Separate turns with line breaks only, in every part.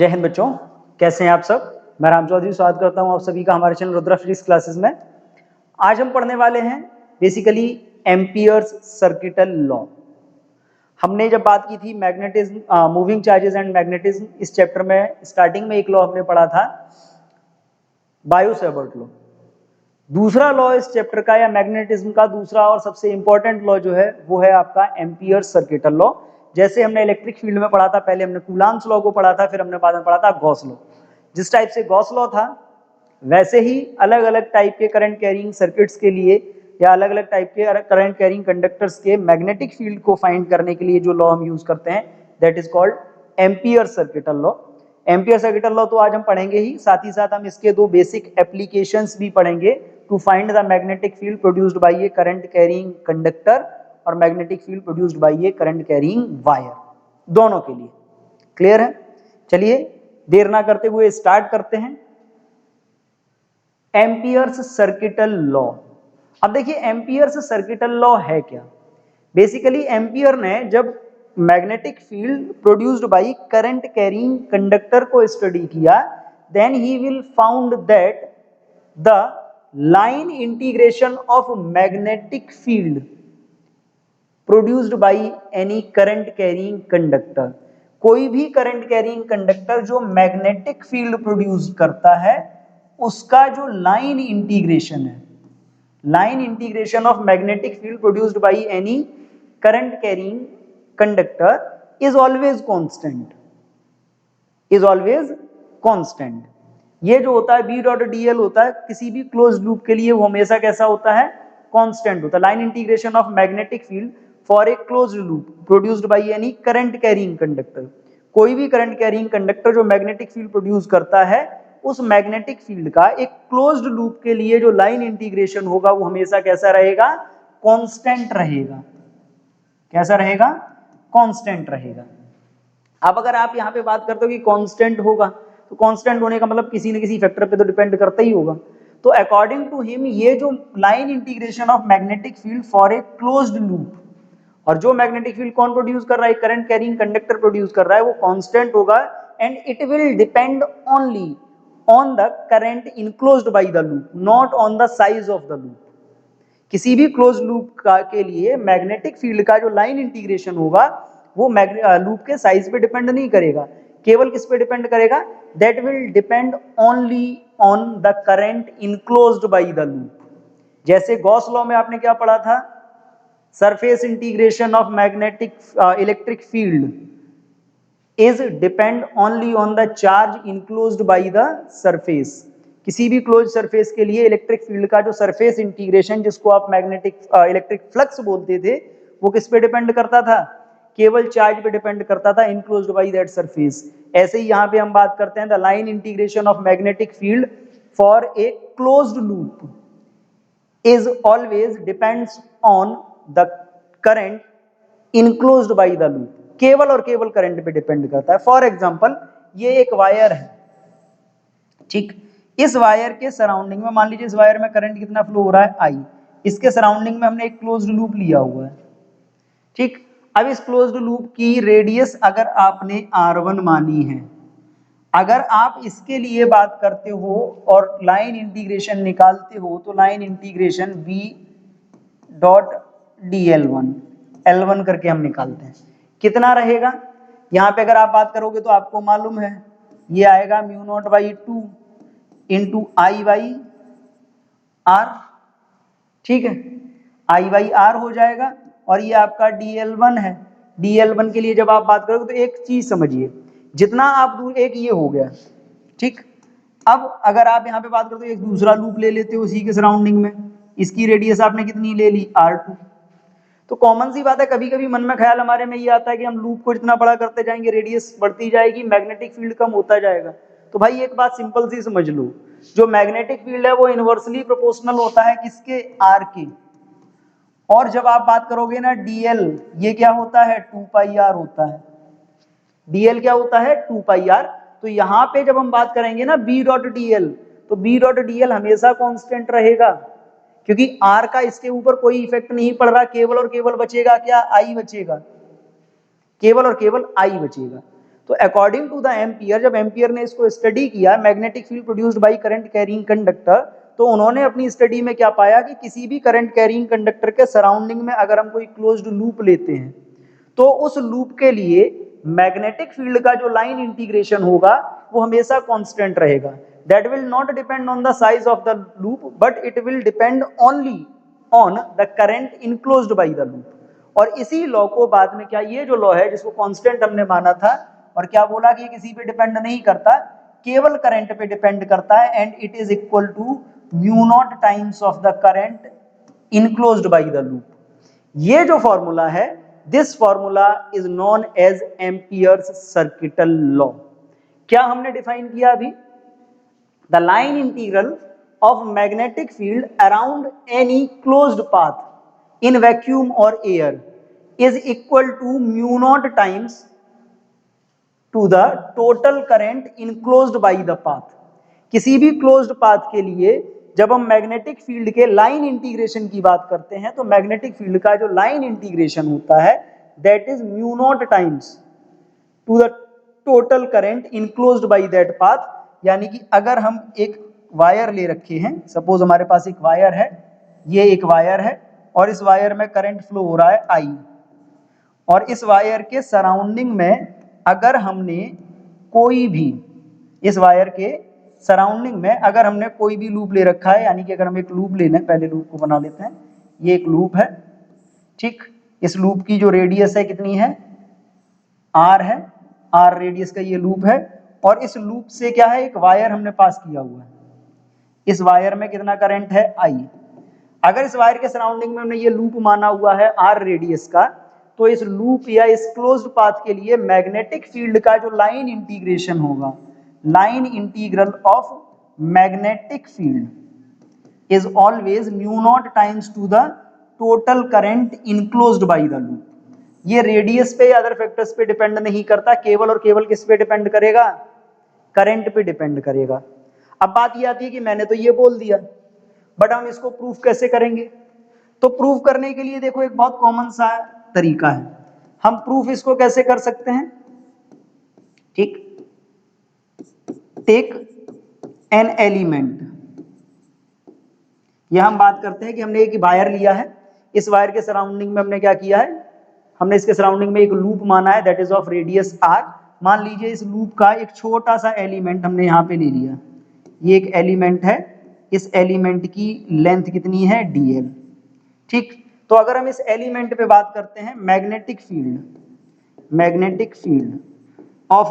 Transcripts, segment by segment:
जय हिंद बच्चों, कैसे हैं आप सब। मैं राम चौधरी स्वागत करता हूं आप सभी का हमारे चैनल रुद्रा फिजिक्स क्लासेस में। आज हम पढ़ने वाले हैं बेसिकली एम्पियर्स सर्किटल लॉ। हमने जब बात की थी magnetism, moving charges and magnetism, इस चैप्टर में स्टार्टिंग में एक लॉ हमने पढ़ा था बायो-सेवर्ट लॉ। दूसरा लॉ इस चैप्टर का या मैग्नेटिज्म का दूसरा और सबसे इंपॉर्टेंट लॉ जो है वो है आपका एम्पियर्स सर्किटल लॉ। जैसे हमने इलेक्ट्रिक फील्ड में पढ़ा था, पहले हमने कूलाम्स लॉ को पढ़ा था, फिर हमने बाद में पढ़ा था गॉस लॉ। जिस टाइप से गॉस लॉ था वैसे ही अलग अलग टाइप के करंट कैरिंग सर्किट्स के लिए या अलग अलग टाइप के करंट कैरिंग कंडक्टर्स के मैग्नेटिक फील्ड को फाइंड करने के लिए जो लॉ हम यूज करते हैं that is called ampere circuital law. Ampere circuital law तो आज हम पढ़ेंगे ही, साथ ही साथ हम इसके दो बेसिक एप्लीकेशंस भी पढ़ेंगे to find the magnetic field produced by a current carrying conductor और magnetic field produced by a current carrying wire, दोनों के लिए। क्लियर है? चलिए देर ना करते हुए स्टार्ट करते हैं एम्पियर्स सर्किटल लॉ। अब देखिए एम्पियर्स सर्किटल लॉ है क्या। बेसिकली एम्पियर ने जब magnetic field produced by current carrying conductor को स्टडी किया then he will found that the line integration of magnetic field produced by any current carrying conductor, कोई भी करंट कैरिंग कंडक्टर जो magnetic field produce करता है उसका जो line integration है, line integration of magnetic field produced by any current carrying conductor is always constant, is always constant. ये जो होता है बी डॉट डी एल होता है किसी भी क्लोज लूप के लिए वो हमेशा कैसा होता है, कांस्टेंट होता है। Line integration of magnetic field for a closed loop produced by any current carrying conductor, कोई भी करंट कैरिंग कंडक्टर जो मैग्नेटिक फील्ड प्रोड्यूस करता है उस मैग्नेटिक फील्ड का एक क्लोज्ड लूप के लिए जो लाइन इंटीग्रेशन होगा वो हमेशा कैसा रहेगा, कांस्टेंट रहेगा। कैसा रहेगा? कांस्टेंट रहेगा। अब अगर आप यहां पे बात करते हो कि कांस्टेंट होगा तो कांस्टेंट होने का मतलब किसी न किसी फैक्टर पे तो डिपेंड करता ही होगा। तो अकॉर्डिंग टू हिम ये जो line integration of magnetic field for a closed loop, और जो मैग्नेटिक फील्ड कौन प्रोड्यूस कर रहा है, करंट कैरिंग कंडक्टर प्रोड्यूस कर रहा है, वो कांस्टेंट होगा and it will depend only on the current enclosed by the loop, not on the size of the loop. किसी भी क्लोज लूप के लिए मैग्नेटिक फील्ड का जो लाइन इंटीग्रेशन होगा वो लूप के साइज पे डिपेंड नहीं करेगा, केवल किस पे डिपेंड करेगा, that will depend only on the current enclosed by the loop. जैसे गॉस लॉ में आपने क्या पढ़ा था, surface integration of magnetic electric field is depend only on the charge enclosed by the surface. किसी भी क्लोज सरफेस के लिए इलेक्ट्रिक फील्ड का जो सरफेस इंटीग्रेशन जिसको आप मैग्नेटिक इलेक्ट्रिक फ्लक्स बोलते थे वो किस पे डिपेंड करता था, केवल चार्ज पे डिपेंड करता था इनक्लोज्ड बाय दैट सरफेस। ऐसे ही यहां पे हम बात करते हैं the line integration of magnetic field for a closed loop is always depends on the current enclosed by the loop, केवल और केवल करंट पे डिपेंड करता है। फॉर एग्जांपल ये एक वायर है, ठीक, इस वायर के सराउंडिंग में मान लीजिए इस वायर में करंट कितना फ्लो हो रहा है, आई, इसके सराउंडिंग में हमने एक क्लोज्ड लूप लिया हुआ है, ठीक। अब इस क्लोज्ड लूप की रेडियस अगर आपने R1 मानी है, अगर आप इसके लिए बात करते हो और लाइन इंटीग्रेशन निकालते हो तो line integration b dot dl1 L1 करके हम निकालते हैं, कितना रहेगा। यहां पे अगर आप बात करोगे तो आपको मालूम है ये आएगा mu not by 2 into I by r, ठीक है, आई बाई आर हो जाएगा। और ये आपका dl1 है, dl1 के लिए जब आप बात करोगे तो एक चीज समझिए, जितना आप दूर, एक ये हो गया, ठीक। अब अगर आप यहाँ पे बात करते हो एक दूसरा लूप ले लेते हो उसी के सराउंडिंग में, इसकी रेडियस आपने कितनी ले ली, R2। तो कॉमन सी बात है, कभी कभी मन में ख्याल हमारे में ये आता है कि हम लूप को जितना बड़ा करते जाएंगे रेडियस बढ़ती जाएगी, मैग्नेटिक फील्ड कम होता जाएगा। तो भाई एक बात सिंपल सी समझ लो, जो मैग्नेटिक फील्ड है वो इनवर्सली प्रोपोर्शनल होता है किसके, R के। और जब आप बात करोगे ना dl, ये क्या होता है, 2 पाई r होता है, dl क्या होता है, 2 पाई r। तो यहां पे जब हम बात करेंगे ना b डॉट dl, तो b डॉट dl हमेशा कांस्टेंट रहेगा क्योंकि r का इसके ऊपर कोई इफेक्ट नहीं पड़ रहा, केवल और केवल बचेगा क्या, i बचेगा, केवल और केवल i बचेगा। तो अकॉर्डिंग टू द एम्पियर, जब एम्पियर ने इसको स्टडी किया magnetic field produced by current carrying conductor, तो उन्होंने अपनी स्टडी में क्या पाया कि किसी भी करंट कैरिंग कंडक्टर के सराउंडिंग में अगर हम कोई क्लोज्ड लूप लेते हैं तो उस लूप के लिए मैग्नेटिक फील्ड का जो लाइन इंटीग्रेशन होगा वो हमेशा कांस्टेंट रहेगा। That will not depend on the size of the loop but it will depend only on the current enclosed by the loop. और इसी लॉ को बाद में क्या, ये जो लॉ है जिसको कांस्टेंट हमने माना था और क्या बोला कि ये किसी पे डिपेंड नहीं करता, केवल करंट पे डिपेंड करता है, and it is equal to mu naught times of the current enclosed by the loop. ये जो फॉर्मूला है, this formula is known as Ampere's circuital law. क्या हमने डिफाइन किया अभी? The line integral of magnetic field around any closed path in vacuum और air is equal to mu naught times to the total current enclosed by the path. किसी भी closed path के लिए जब हम मैग्नेटिक फील्ड के line integration की बात करते हैं तो मैग्नेटिक फील्ड का जो लाइन इंटीग्रेशन होता है that is mu naught times to the total current enclosed by that path. यानी कि अगर हम एक वायर ले रखे हैं, सपोज हमारे पास एक वायर है, ये एक वायर है और इस वायर में करंट फ्लो हो रहा है I, और इस वायर के सराउंडिंग में अगर हमने कोई भी, इस वायर के सराउंडिंग में अगर हमने कोई भी लूप ले रखा है, यानी कि अगर हम एक लूप ले लें, पहले लूप को बना लेते हैं, ये एक लूप है, ठीक। इस लूप की जो रेडियस है कितनी है, R है, R रेडियस का ये लूप है, और इस लूप से क्या है, एक वायर हमने पास किया हुआ है, इस वायर में कितना करंट है I। अगर इस वायर के सराउंडिंग में हमने ये लूप माना हुआ है R रेडियस का, तो इस लूप या इस क्लोज्ड पाथ के लिए मैग्नेटिक फील्ड का जो लाइन इंटीग्रेशन होगा, line integral of magnetic field is always mu naught times to the total current enclosed by the loop. ये रेडियस पे या अदर फैक्टर्स पे डिपेंड नहीं करता, केवल और केवल किस पे डिपेंड करेगा, करंट पे डिपेंड करेगा। अब बात ये आती है कि मैंने तो ये बोल दिया, बट हम इसको प्रूफ कैसे करेंगे? तो प्रूफ करने के लिए देखो एक बहुत कॉमन सा तरीका है, हम प्रूफ इसको कैसे कर सकते हैं, ठीक। टेक एन एलिमेंट, यह हम बात करते हैं कि हमने एक वायर लिया है, इस वायर के सराउंडिंग में हमने क्या किया है, हमने इसके सराउंडिंग में एक लूप माना है that is of radius R। मान लीजिए इस लूप का एक छोटा सा एलिमेंट हमने यहाँ पे ले लिया, ये एक एलिमेंट है, इस एलिमेंट की लेंथ कितनी है dl, ठीक। तो अगर हम इस एलिमेंट पे बात करते हैं, magnetic field of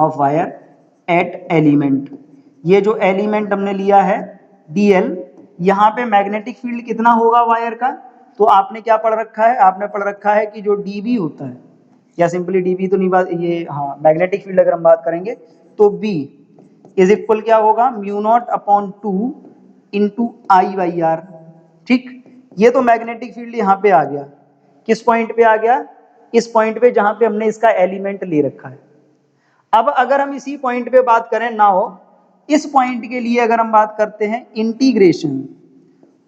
wire eight element, ये जो एलिमेंट हमने लिया है dl, यहाँ पे मैग्नेटिक फील्ड कितना होगा वायर का, तो आपने क्या पढ़ रखा है, आपने पढ़ रखा है कि जो dB होता है, या सिंपली dB तो नहीं बात, ये हाँ मैग्नेटिक फील्ड अगर हम बात करेंगे तो B इज इक्वल क्या होगा, mu naught upon 2 into I/R, ठीक। ये तो मैग्नेटिक फील्ड यहाँ पे आ गया, किस पॉइंट पे आ गया, इस पॉइंट पे जहां पे हमने इसका एलिमेंट ले रखा है। अब अगर हम इसी पॉइंट पे बात करें ना हो, इस पॉइंट के लिए अगर हम बात करते हैं integration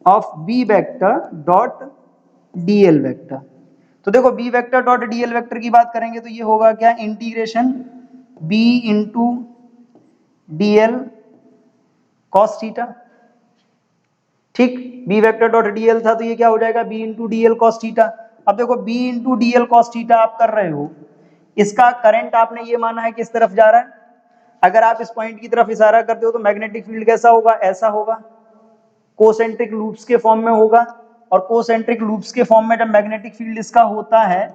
of B vector dot DL vector, तो देखो B vector dot DL vector की बात करेंगे तो ये होगा क्या, integration B into DL cos theta, ठीक। बी वेक्टर डॉट डीएल था तो ये क्या हो जाएगा, B into DL cos theta. अब देखो B into DL cos theta आप कर रहे हो, इसका करंट आपने ये माना है किस तरफ जा रहा है, अगर आप इस पॉइंट की तरफ इशारा करते हो तो मैग्नेटिक फील्ड कैसा होगा, ऐसा होगा, कोसेंट्रिक लूप्स के फॉर्म में होगा, और कोसेंट्रिक लूप्स के फॉर्म में जब मैग्नेटिक फील्ड इसका होता है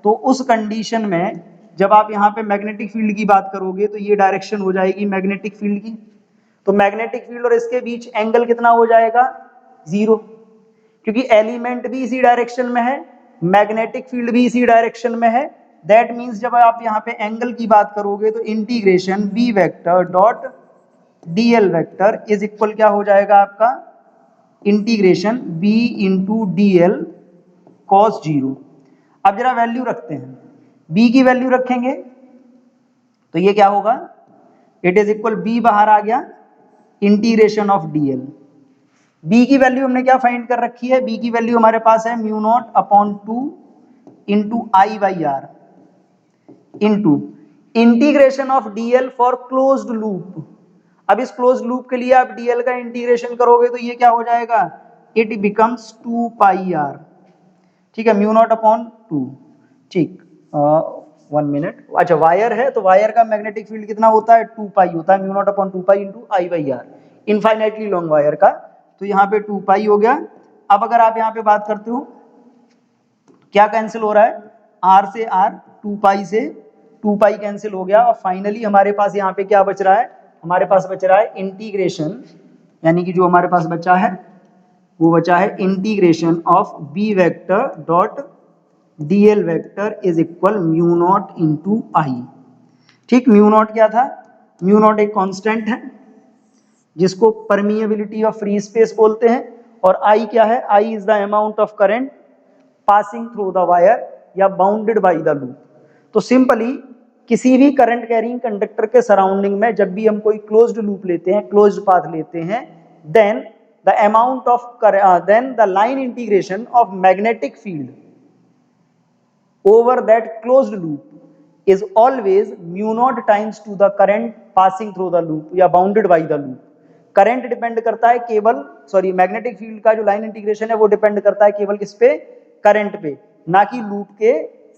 तो उस कंडीशन में जब आप यहाँ पे मैग्नेटिक फील्ड की बात करोगे तो ये डायरेक्शन हो जाएगी मैग्नेटिक फील्ड की, तो मैग्नेटिक फील्ड और इसके बीच एंगल कितना हो जाएगा, 0, क्योंकि एलिमेंट भी इसी डायरेक्शन में है, मैग्नेटिक फील्ड भी इसी डायरेक्शन में है। दैट मीन्स जब आप यहाँ पे एंगल की बात करोगे तो integration B vector dot DL vector is equal क्या हो जाएगा आपका, integration B into DL cos 0। अब जरा वैल्यू रखते हैं, बी की वैल्यू रखेंगे तो ये क्या होगा, इट इज इक्वल बी बाहर आ गया, इंटीग्रेशन ऑफ डीएल, बी की वैल्यू हमने क्या फाइंड कर रखी है, बी की वैल्यू हमारे पास है mu not upon 2 into I/R। Into integration of DL for closed loop. अब इस क्लोज्ड लूप के लिए आप डीएल का इंटीग्रेशन करोगे तो ये क्या हो जाएगा, इट बिकम्स 2 पाई आर, ठीक है, म्यू नॉट अपॉन 2, ठीक। 1 मिनट, अच्छा वायर है तो वायर का मैग्नेटिक फील्ड कितना होता है, 2 पाई होता है, mu not upon 2 pi into I by r, infinitely long wire का, तो यहाँ पे 2 पाई हो गया। अब अगर आप यहाँ पे बात करते हो क्या कैंसिल हो रहा है, आर से आर, 2 पाई से 2 पाई कैंसिल हो गया, और फाइनली हमारे पास यहाँ पे क्या बच रहा है, हमारे पास बच रहा है इंटीग्रेशन, यानी कि जो हमारे पास बचा है वो बचा है integration of B vector dot DL vector is equal mu not into I. ठीक, म्यू नॉट क्या था, म्यू नॉट एक कांस्टेंट है जिसको परमिएबिलिटी ऑफ फ्री स्पेस बोलते हैं, और आई क्या है, I is the amount of current passing through the wire या बाउंडेड बाय द लूप। तो सिंपली किसी भी करंट कैरिंग कंडक्टर के सराउंडिंग में जब भी हम कोई क्लोज्ड लूप लेते हैं, क्लोज्ड पाथ लेते हैं, then the amount of then the line integration of magnetic field over that closed loop is always mu naught times to the current passing through the loop या bounded by the loop। Current depend करता है केवल, sorry magnetic field का जो line integration है वो depend करता है केवल किस पे, करंट पे, ना कि लूप के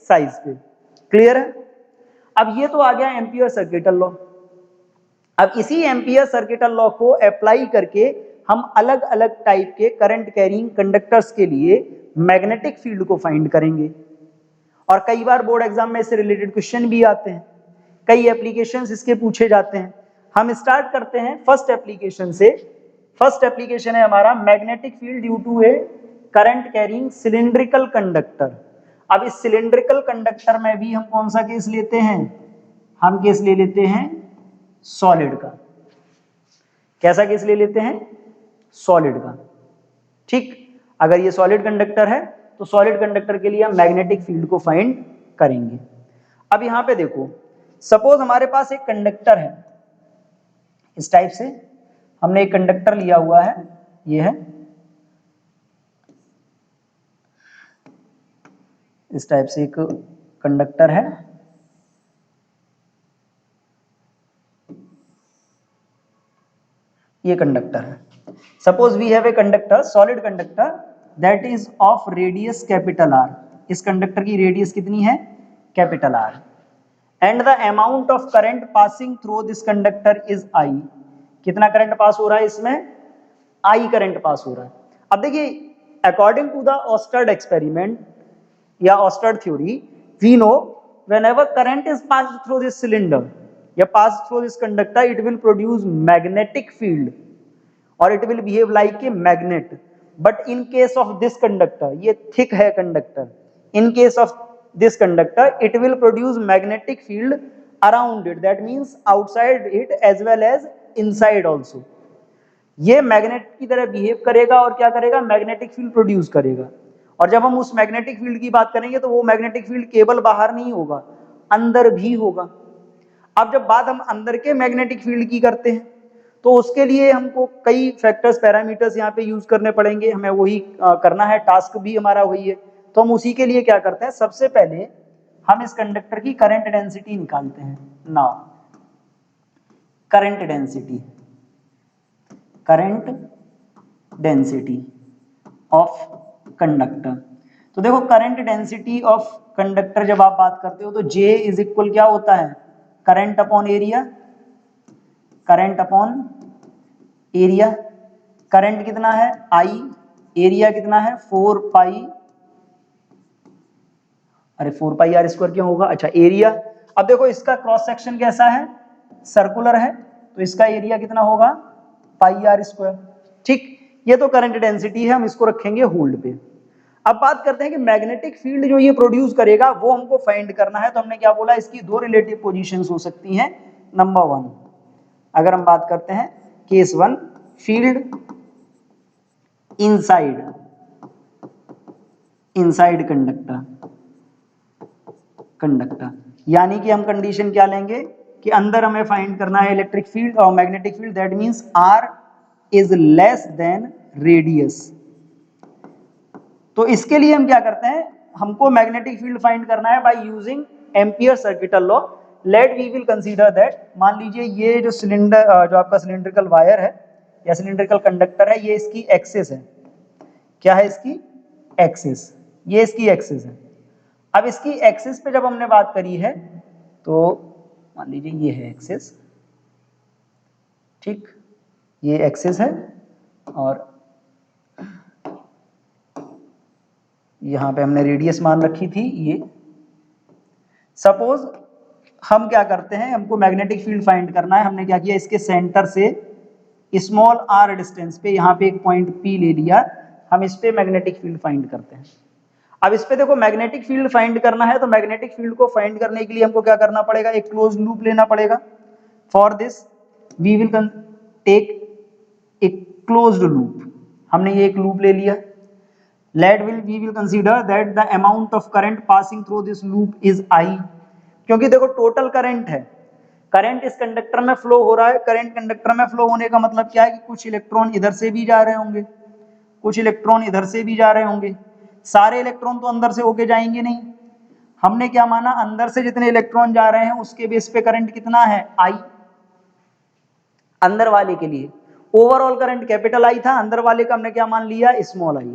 साइज पे। क्लियर है? अब ये तो आ गया एम्पियर सर्किटल लॉ। अब इसी एम्पियर सर्किटल लॉ को अप्लाई करके हम अलग अलग टाइप के करंट कैरिंग कंडक्टर्स के लिए मैग्नेटिक फील्ड को फाइंड करेंगे, और कई बार बोर्ड एग्जाम में इससे रिलेटेड क्वेश्चन भी आते हैं, कई एप्लीकेशंस इसके पूछे जाते हैं। हम स्टार्ट करते हैं फर्स्ट एप्लीकेशन से। फर्स्ट एप्लीकेशन है हमारा magnetic field due to a current carrying cylindrical conductor. अब इस सिलिंड्रिकल कंडक्टर में भी हम कौन सा केस लेते हैं, हम केस ले लेते हैं सॉलिड का। कैसा केस ले लेते हैं, सॉलिड का। ठीक, अगर ये सॉलिड कंडक्टर है तो सॉलिड कंडक्टर के लिए हम मैग्नेटिक फील्ड को फाइंड करेंगे। अब यहां पे देखो, सपोज हमारे पास एक कंडक्टर है, इस टाइप से हमने एक कंडक्टर लिया हुआ है, ये है इस टाइप से एक कंडक्टर है, ये कंडक्टर है। Suppose we have a conductor, solid conductor that is of radius capital R. इस कंडक्टर की रेडियस कितनी है, capital R, and the amount of current passing through this conductor is I. कितना करंट पास हो रहा है इसमें, आई करंट पास हो रहा है। अब देखिए, अकॉर्डिंग टू द ऑस्टर्ड एक्सपेरिमेंट या ऑस्टर्ड theory, we know whenever current is passed through this cylinder या passed through this conductor, it will produce magnetic field or it will behave like a magnet। but in case of this conductor, ये thick है conductor, in case of this conductor it will produce magnetic field around it, that means outside it as well as inside also। ये magnet की तरह behave करेगा और क्या करेगा, magnetic field produce करेगा। और जब हम उस मैग्नेटिक फील्ड की बात करेंगे तो वो मैग्नेटिक फील्ड केवल बाहर नहीं होगा, अंदर भी होगा। अब जब बात हम अंदर के मैग्नेटिक फील्ड की करते हैं तो उसके लिए हमको कई फैक्टर्स, पैरामीटर्स यहाँ पे यूज करने पड़ेंगे, हमें वही करना है, टास्क भी हमारा वही है। तो हम उसी के लिए क्या करते हैं, सबसे पहले हम इस कंडक्टर की करंट डेंसिटी निकालते हैं। Now current density, current density of conductor. तो देखो करंट डेंसिटी ऑफ कंडक्टर जब आप बात करते हो तो J इज इक्वल क्या होता है, current upon area, current upon area. Current कितना है I, एरिया कितना है 4 पाई, अरे 4 पाई आर स्क्वायर क्यों होगा, अच्छा एरिया। अब देखो इसका क्रॉस सेक्शन कैसा है, सर्कुलर है, तो इसका एरिया कितना होगा पाई आर स्क्वायर। ठीक, ये तो करंट डेंसिटी है, हम इसको रखेंगे होल्ड पे। अब बात करते हैं कि मैग्नेटिक फील्ड जो ये प्रोड्यूस करेगा वो हमको फाइंड करना है। तो हमने क्या बोला, इसकी दो रिलेटिव पोजीशंस हो सकती हैं। नंबर 1, अगर हम बात करते हैं case 1, field inside, inside conductor, यानी कि हम कंडीशन क्या लेंगे कि अंदर हमें फाइंड करना है इलेक्ट्रिक फील्ड और magnetic field, that means r is less than radius. तो इसके लिए हम क्या करते हैं, हमको मैग्नेटिक फील्ड फाइंड करना है by using Ampere circuital law. Let we will consider that, मान लीजिए ये जो सिलेंडर, जो आपका सिलिंड्रिकल वायर है या सिलिंड्रिकल कंडक्टर है, ये इसकी एक्सिस है। क्या है इसकी एक्सिस? ये इसकी एक्सिस है। अब इसकी एक्सिस पे जब हमने बात करी है तो मान लीजिए ये है एक्सिस, ठीक, ये एक्सिस है और यहां पे हमने रेडियस मान रखी थी ये। सपोज हम क्या करते हैं, हमको मैग्नेटिक फील्ड फाइंड करना है। हमने क्या किया, इसके सेंटर से स्मॉल r डिस्टेंस पे यहाँ पे एक पॉइंट P ले लिया, हम इस पे मैग्नेटिक फील्ड फाइंड करते हैं। अब इस पे देखो, मैग्नेटिक फील्ड फाइंड करना है तो मैग्नेटिक फील्ड को फाइंड करने के लिए हमको क्या करना पड़ेगा, एक क्लोज लूप लेना पड़ेगा। For this we will take एक क्लोज्ड लूप। हमने ये एक लूप ले लिया। we will consider that the amount of current passing through this loop is I, क्योंकि देखो टोटल करंट है, करंट इस कंडक्टर में फ्लो हो रहा है। करंट कंडक्टर में फ्लो होने का मतलब क्या है कि कुछ इलेक्ट्रॉन इधर से भी जा रहे होंगे, कुछ इलेक्ट्रॉन इधर से भी जा रहे होंगे। सारे इलेक्ट्रॉन तो अंदर से होके जाएंगे नहीं। हमने क्या माना, अंदर से जितने इलेक्ट्रॉन जा रहे हैं उसके बेस पे करंट कितना है, I। अंदर वाले के लिए ओवरऑल करंट कैपिटल I था, अंदर वाले का हमने क्या मान लिया, स्मॉल I।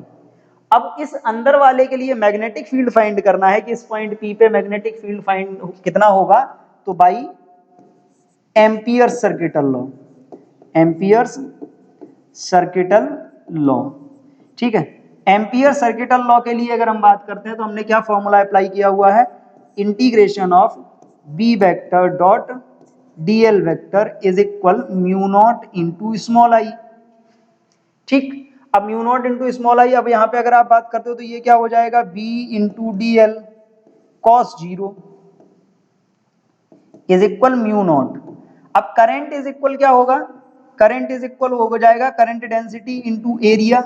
अब इस अंदर वाले के लिए मैग्नेटिक फील्ड फाइंड करना है कि इस पॉइंट P पे मैग्नेटिक फील्ड फाइंड कितना होगा, तो by ampere circuital law, ampere circuital law, ठीक है। एम्पियर सर्किटल लॉ के लिए अगर हम बात करते हैं तो हमने क्या फॉर्मूला अप्लाई किया हुआ है, integration of B vector dot DL vector is equal mu not into small I, ठीक। अब mu not into small I, अब यहाँ पे अगर आप बात करते हो तो ये क्या हो जाएगा, B into D L cos zero is equal mu naught. अब करंट इज इक्वल क्या होगा, करंट इज इक्वल हो जाएगा करंट डेंसिटी इंटू एरिया,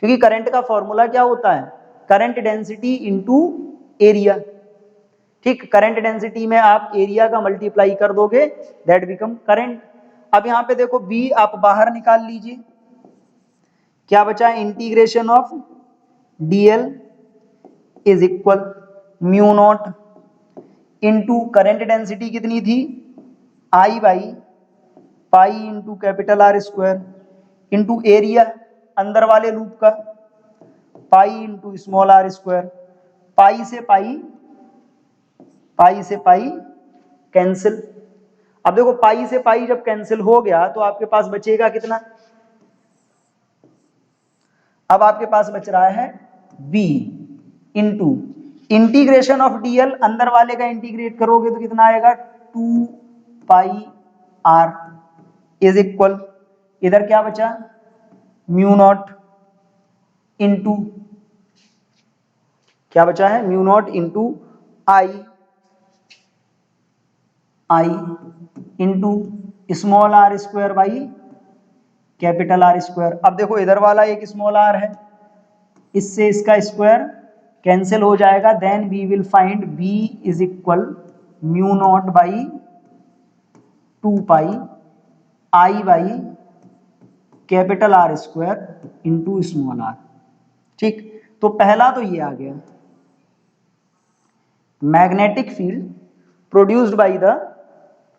क्योंकि करंट का फॉर्मूला क्या होता है, करंट डेंसिटी इंटू एरिया, ठीक। करंट डेंसिटी में आप एरिया का मल्टीप्लाई कर दोगे, दैट बिकम करंट। अब यहाँ पे देखो बी आप बाहर निकाल लीजिए, क्या बचा, integration of dl is equal mu not into current density कितनी थी, I by pi into capital R square into area अंदर वाले लूप का, pi into small r square. Pi से पाई, पाई से पाई कैंसिल। अब देखो पाई से पाई जब कैंसिल हो गया तो आपके पास बचेगा कितना, अब आपके पास बच रहा है b into integration of DL, अंदर वाले का इंटीग्रेट करोगे तो कितना आएगा, 2 पाई r इज इक्वल, इधर क्या बचा, म्यू नॉट इंटू, क्या बचा है, mu not into I, I into small r square by capital R square. अब देखो इधर वाला एक स्मॉल आर है, इससे इसका स्क्वायर कैंसिल हो जाएगा, then we will find b is equal mu not by 2 pi I by capital R square into small R, ठीक। तो पहला तो ये आ गया, magnetic field produced by the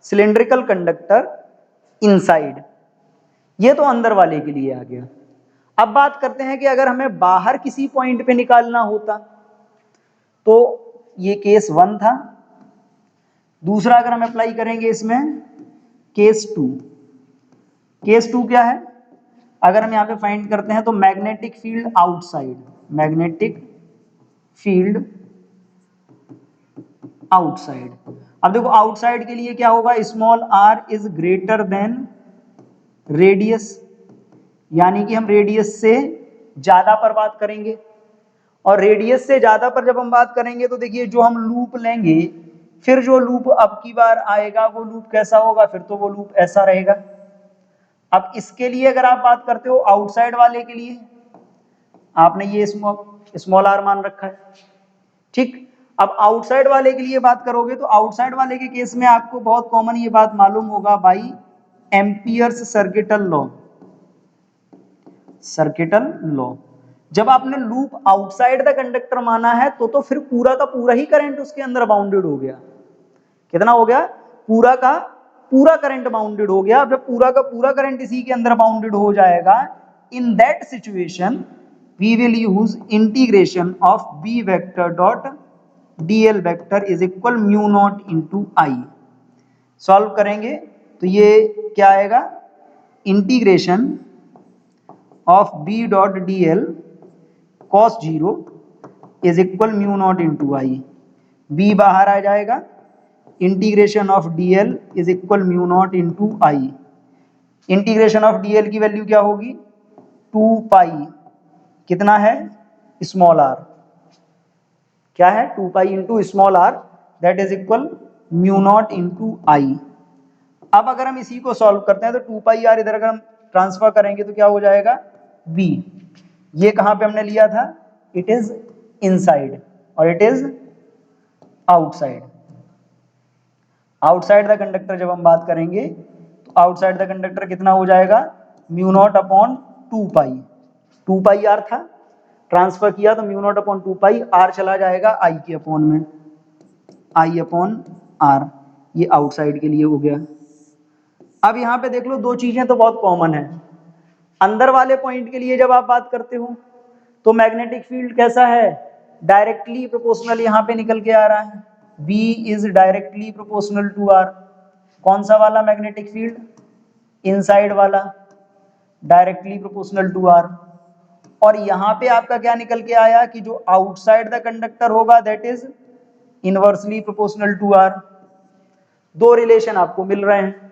cylindrical conductor inside, ये तो अंदर वाले के लिए आ गया। अब बात करते हैं कि अगर हमें बाहर किसी पॉइंट पे निकालना होता तो ये केस 1 था। दूसरा अगर हम अप्लाई करेंगे इसमें केस 2, केस 2 क्या है, अगर हम यहाँ पे फाइंड करते हैं तो magnetic field outside, magnetic field outside. अब देखो आउटसाइड के लिए क्या होगा, small R is greater than radius, यानी कि हम रेडियस से ज्यादा पर बात करेंगे। और रेडियस से ज्यादा पर जब हम बात करेंगे तो देखिए जो हम लूप लेंगे, फिर जो लूप अब की बार आएगा वो लूप कैसा होगा, फिर तो वो लूप ऐसा रहेगा। अब इसके लिए अगर आप बात करते हो आउटसाइड वाले के लिए, आपने ये स्मॉल आर मान रखा है, ठीक। अब आउटसाइड वाले के लिए बात करोगे तो आउटसाइड वाले के केस में आपको बहुत कॉमन ये बात मालूम होगा, by amperes circuital law, circuital law. जब आपने लूप आउटसाइड द कंडक्टर माना है तो फिर पूरा का पूरा ही करंट उसके अंदर बाउंडेड हो गया। कितना हो गया? पूरा का पूरा करंट बाउंडेड हो गया। जब पूरा का पूरा करंट इसी के अंदर बाउंडेड हो जाएगा, in that situation we will use integration of B vector dot DL vector is equal mu not into I. Solve करेंगे तो ये क्या आएगा? Integration of B dot D L cos zero is equal mu not into I. B बाहर आ जाएगा, integration of D L is equal mu not into I. Integration of D L की value क्या होगी? 2 पाई, कितना है? Small are. क्या है? 2 pi into small r, that is equal mu not into I. अब अगर हम इसी को सॉल्व करते हैं तो 2 पाई आर इधर अगर हम ट्रांसफर करेंगे तो क्या हो जाएगा? बी। ये कहां पे हमने लिया था? इट इज इनसाइड और it is outside. Outside the conductor जब हम बात करेंगे तो आउटसाइड द कंडक्टर कितना हो जाएगा? Mu not upon 2 pi. 2 pi R था, ट्रांसफर किया तो mu not upon 2 pi R चला जाएगा आई के अपॉन में, आई अपॉन आर। ये आउटसाइड के लिए हो गया। अब यहां पे देख लो, दो चीजें तो बहुत कॉमन है। अंदर वाले पॉइंट के लिए जब आप बात करते हो तो मैग्नेटिक फील्ड कैसा है? डायरेक्टली प्रोपोर्शनल यहां पे निकल के आ रहा है, B is directly proportional to R। कौन सा वाला मैग्नेटिक फील्ड? इनसाइड वाला, डायरेक्टली प्रोपोर्शनल टू R। और यहां पे आपका क्या निकल के आया कि जो आउटसाइड द कंडक्टर होगा that is inversely proportional to R। दो रिलेशन आपको मिल रहे हैं।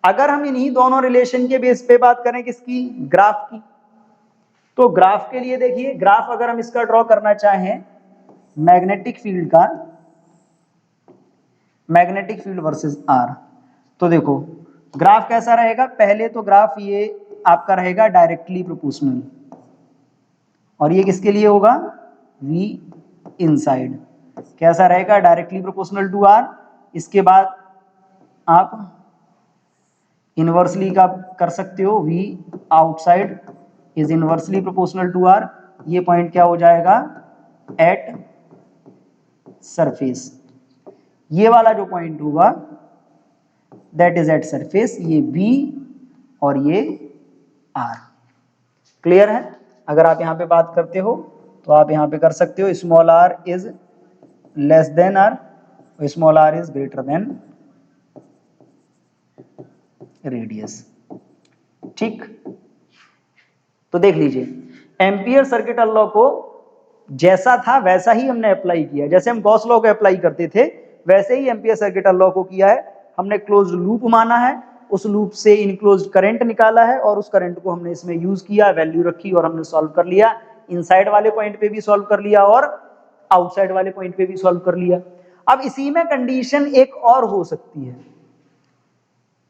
अगर हम इन्हीं दोनों रिलेशन के बेस पे बात करें किसकी? ग्राफ की। तो ग्राफ के लिए देखिए, ग्राफ अगर हम इसका ड्रॉ करना चाहें मैग्नेटिक फील्ड का, मैग्नेटिक फील्ड वर्सेस आर, तो देखो ग्राफ कैसा रहेगा? पहले तो ग्राफ ये आपका रहेगा डायरेक्टली प्रोपोर्शनल, और ये किसके लिए होगा? V inside. कैसा रहेगा? Directly proportional to R। इसके बाद आप इनवर्सली का कर सकते हो, V outside is inversely proportional to R। ये पॉइंट क्या हो जाएगा? At surface. ये वाला जो पॉइंट होगा दैट इज एट सरफेस, ये B और ये R। क्लियर है? अगर आप यहां पे बात करते हो तो आप यहां पे कर सकते हो small r is less then r, small r is greater than radius. ठीक, तो देख लीजिए एम्पियर सर्किटल लॉ को जैसा था वैसा ही हमने अप्लाई किया। जैसे हम गॉस लॉ को अप्लाई करते थे वैसे ही एम्पियर सर्किटल लॉ को किया है। हमने क्लोज्ड लूप माना है, उस लूप से इनक्लोज्ड करंट निकाला है और उस करंट को हमने इसमें यूज किया, वैल्यू रखी और हमने सॉल्व कर लिया। इनसाइड वाले पॉइंट पे भी सॉल्व कर लिया और आउटसाइड वाले पॉइंट पे भी सॉल्व कर लिया। अब इसी में कंडीशन एक और हो सकती है।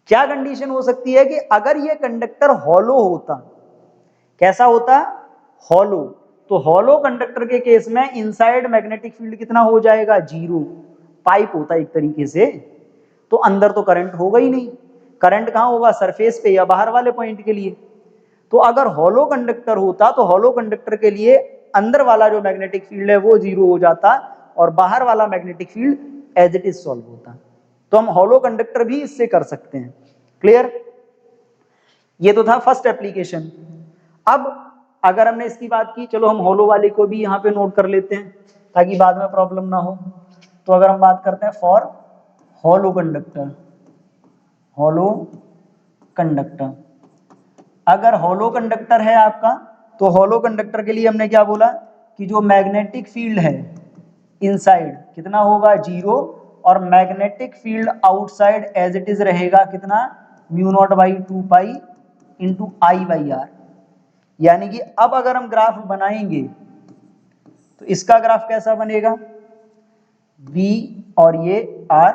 क्या कंडीशन हो सकती है? कि अगर ये कंडक्टर हॉलो होता, कैसा होता? हॉलो। तो हॉलो कंडक्टर के केस में इनसाइड मैग्नेटिक फील्ड कितना हो जाएगा? 0। पाइप होता है एक तरीके से, तो अंदर तो करंट होगा ही नहीं। करंट कहां होगा? सरफेस पे या बाहर वाले पॉइंट के लिए। तो अगर हॉलो कंडक्टर होता तो हॉलो कंडक्टर के लिए अंदर वाला जो मैग्नेटिक फील्ड है वो 0 हो जाता और बाहर वाला magnetic field as it is solve होता। तो हम हॉलो कंडक्टर भी इससे कर सकते हैं। क्लियर? ये तो था फर्स्ट एप्लीकेशन। अब अगर हमने इसकी बात की, चलो हम हॉलो वाले को भी यहां पे नोट कर लेते हैं ताकि बाद में प्रॉब्लम ना हो। तो अगर हम बात करते हैं for hollow conductor, hollow conductor, अगर हॉलो कंडक्टर है आपका तो हॉलो कंडक्टर के लिए हमने क्या बोला कि जो मैग्नेटिक फील्ड है इनसाइड कितना होगा? 0, और magnetic field outside as it is रहेगा कितना? Mu not by 2 pi into I by R. यानी कि अब अगर हम ग्राफ बनाएंगे तो इसका ग्राफ कैसा बनेगा? V और ये R।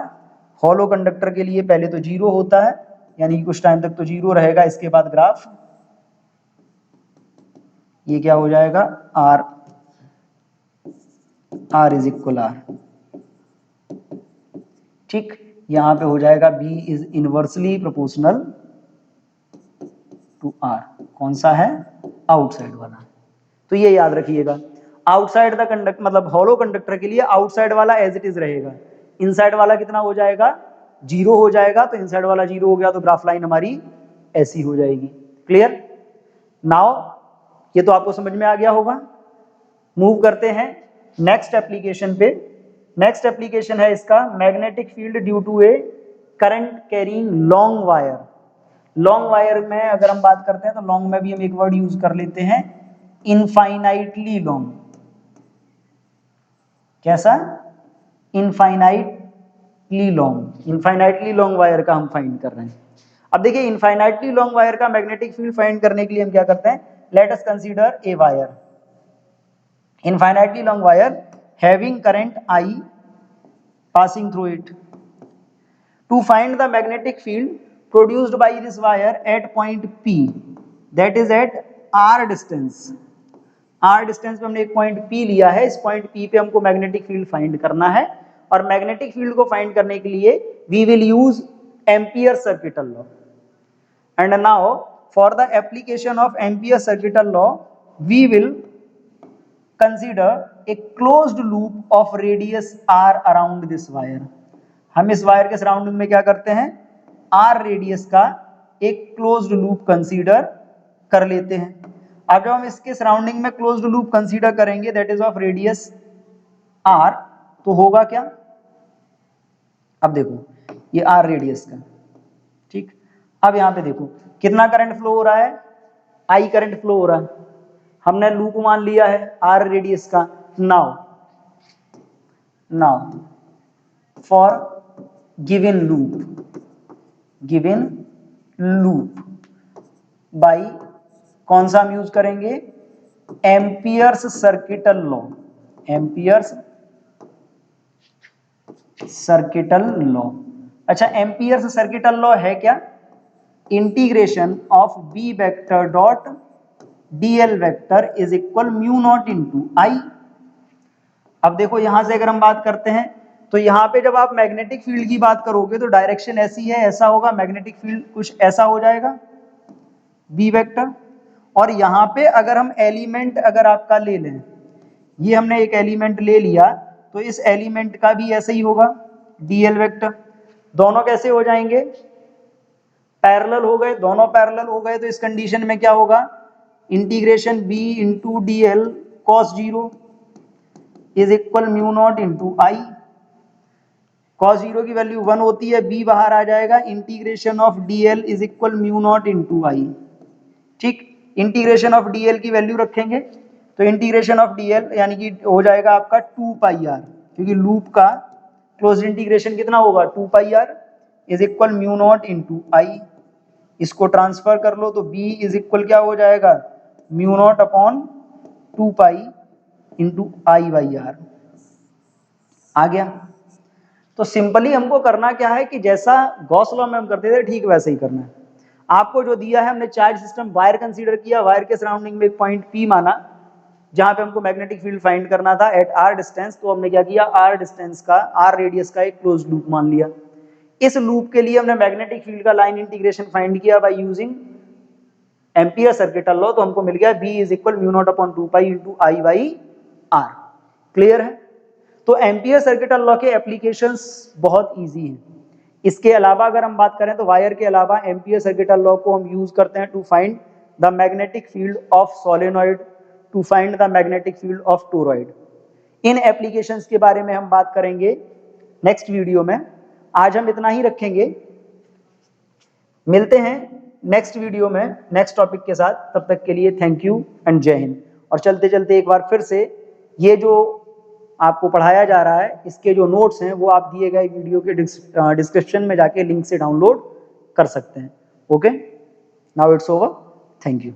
हॉलो कंडक्टर के लिए पहले तो 0 होता है, यानी कि कुछ टाइम तक तो 0 रहेगा। इसके बाद ग्राफ ये क्या हो जाएगा? R is equal R। ठीक, यहां पे हो जाएगा B is inversely proportional to R। कौन सा है? आउटसाइड वाला। तो ये याद रखिएगा। आउटसाइड द कंडक्टर मतलब हॉलो कंडक्टर के लिए आउटसाइड वाला एज इट इज रहेगा, इनसाइड वाला कितना हो जाएगा, 0 हो जाएगा। तो इनसाइड वाला 0 हो गया तो ग्राफ लाइन हमारी ऐसी हो जाएगी। क्लियर? नाउ ये तो आपको समझ में आ गया होगा। मूव करते हैं नेक्स्ट एप्लीकेशन पे। नेक्स्ट एप्लीकेशन है इसका magnetic field due to a current carrying long wire. Long wire में अगर हम बात करते हैं तो लॉन्ग में भी हम एक वर्ड यूज कर लेते हैं, इनफाइनाइटली लॉन्ग। कैसा? Infinitely long. Infinitely long wire का हम फाइंड कर रहे हैं। अब देखिए इनफाइनाइटली लॉन्ग वायर का मैग्नेटिक फील्ड फाइंड करने के लिए हम क्या करते हैं, let us consider a wire, infinitely long wire having current I passing through it. To find the magnetic field produced by this wire at point P, that is at R distance. R distance पे हमने एक point P लिया है, इस point P पे हमको magnetic field find करना है। और मैग्नेटिक फील्ड को फाइंड करने के लिए we will use Ampere circuital law. And now for the application of Ampere circuital law, we will consider a closed loop of radius r around this wire. हम इस wire के surrounding में क्या करते हैं, r रेडियस का एक closed loop consider कर लेते हैं। अब जब हम इसके सराउंडिंग में क्लोज्ड लूप कंसीडर करेंगे that is of radius r, तो होगा क्या, अब देखो ये r रेडियस का, ठीक। अब यहां पे देखो कितना करंट फ्लो हो रहा है, I करंट फ्लो हो रहा है, हमने लूप मान लिया है r रेडियस का। Now for given loop by कौन सा हम यूज करेंगे, Ampere's circuital law. Ampere's circuital law. अच्छा, एम्पियर्स सर्किटल लॉ है क्या, integration of B vector dot DL vector is equal mu not into I. अब देखो यहां से अगर हम बात करते हैं तो यहां पे जब आप मैग्नेटिक फील्ड की बात करोगे तो डायरेक्शन ऐसी है, ऐसा होगा, मैग्नेटिक फील्ड कुछ ऐसा हो जाएगा बी वेक्टर। और यहां पे अगर हम एलिमेंट अगर आपका ले लें, ये हमने एक एलिमेंट ले लिया तो इस एलिमेंट का भी ऐसे ही होगा डीएल वेक्टर। दोनों कैसे हो जाएंगे, पैरेलल हो गए, दोनों पैरेलल हो गए तो इस कंडीशन में क्या होगा, integration B into D L cos 0 is equal mu not into I. Cos 0 की वैल्यू 1 होती है, बी बाहर आ जाएगा, integration of D L is equal mu not into I. ठीक, इंटीग्रेशन ऑफ डी एल की वैल्यू रखेंगे तो इंटीग्रेशन ऑफ डी एल यानी कि हो जाएगा आपका 2 पाई आर, क्योंकि लूप का क्लोज इंटीग्रेशन कितना होगा 2 pi r is equal mu not into I. इसको ट्रांसफर कर लो तो b इज इक्वल क्या हो जाएगा, mu not upon 2 pi into I by r. आ गया। तो सिंपली हमको करना क्या है कि जैसा गॉस लॉ में हम करते थे ठीक वैसे ही करना है। आपको जो दिया है, हमने चार्ज सिस्टम वायर कंसीडर किया, वायर के सराउंडिंग में एक पॉइंट P माना जहां पे हमको मैग्नेटिक फील्ड फाइंड करना था एट r डिस्टेंस। तो हमने क्या किया, r डिस्टेंस का, r रेडियस का एक क्लोज लूप मान लिया। इस लूप के लिए हमने मैग्नेटिक फील्ड का लाइन इंटीग्रेशन फाइंड किया by using Ampere circuital law. तो हमको मिल गया b is equal mu not upon 2 pi into I by R. Clear है? तो एम्पियर सर्किटल लॉ के एप्लीकेशंस बहुत इजी हैं। इसके अलावा अगर हम बात करें तो वायर के अलावा एम्पियर सर्किटल लॉ को हम यूज करते हैं to find the magnetic field of solenoid, to find the magnetic field of toroid. इन एप्लीकेशंस के बारे में हम बात करेंगे नेक्स्ट वीडियो में। आज हम इतना ही रखेंगे, मिलते हैं नेक्स्ट वीडियो में नेक्स्ट टॉपिक के साथ। तब तक के लिए थैंक यू एंड जय हिंद। और चलते चलते एक बार फिर से ये जो आपको पढ़ाया जा रहा है इसके जो नोट्स हैं वो आप दिए गए वीडियो के डिस्क्रिप्शन में जाके लिंक से डाउनलोड कर सकते हैं। Okay, now it's over, thank you.